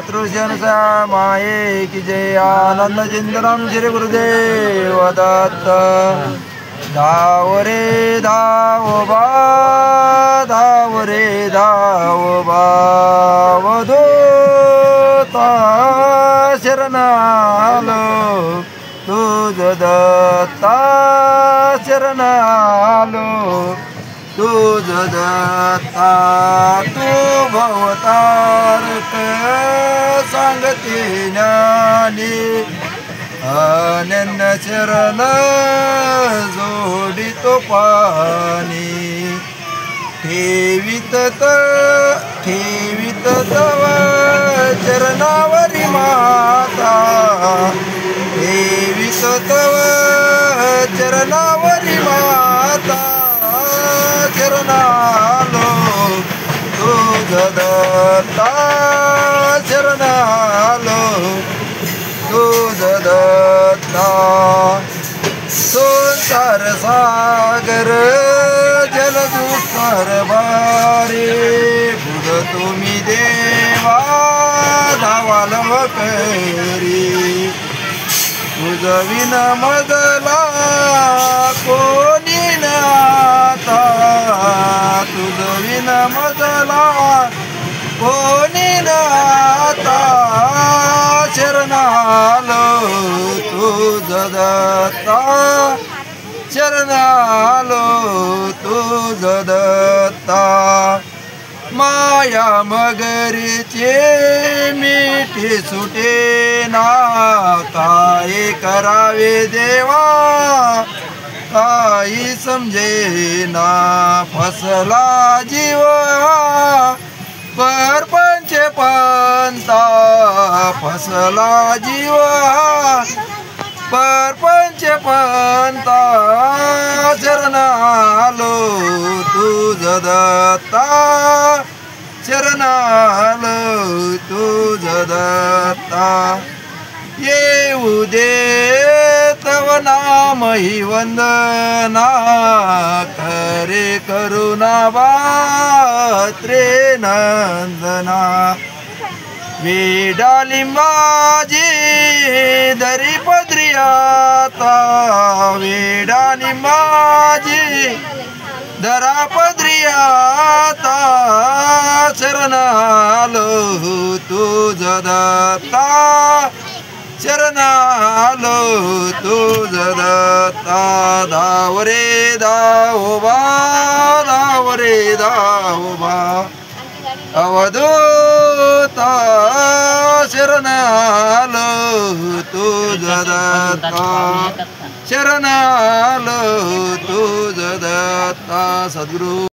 तृषण माये की जय आनंद चिंतनम श्री गुरुदेव दत्त। धाव रे धाव बा, धाव रे धाव बा, वधूता शरणालो तुझ दत्ता शरणालो तुझ दत्ता। तू भवतारक सांगते ज्ञानी अनन्य चरण जोडितो पाणी। ठेवित तव चरणावरी माता, ठेवित तव चरणावरी माता। शरणालो तुझ दत्ता शरणालो तुझ दत्ता। संसार सागर जलदुस्तर बारे बुध तुम्ही देवा धावालव करी। तुझ विन मजला कोणी नाता, तुझ विन मजला कोणी नाता। शरणालो तुझ दत्ता शरणालो तुझ दत्ता। माया मगरीचे मिठी सुटे ना, काय करावे देवा काही समजे ना। फसला जीव परपंच पंता, फसला जीव परपंच पंता। शरणालो तुझ दत्ता शरणालो तुझ दत्ता। येऊ दे तव नाम ही वंदना, करे करुणा बात्रे नंदना। वेडालिंबाजी दरी पद्रियाता, वेडालिंबाजी दरा पद्रियाता। शरणालो तुझ दत्ता शरणालो तुझ दत्ता। धाव रे धाव बा, धाव रे धाव बा, अवधूता शरणालो तुझ दत्ता शरणालो तुझ दत्ता। सद्गुरु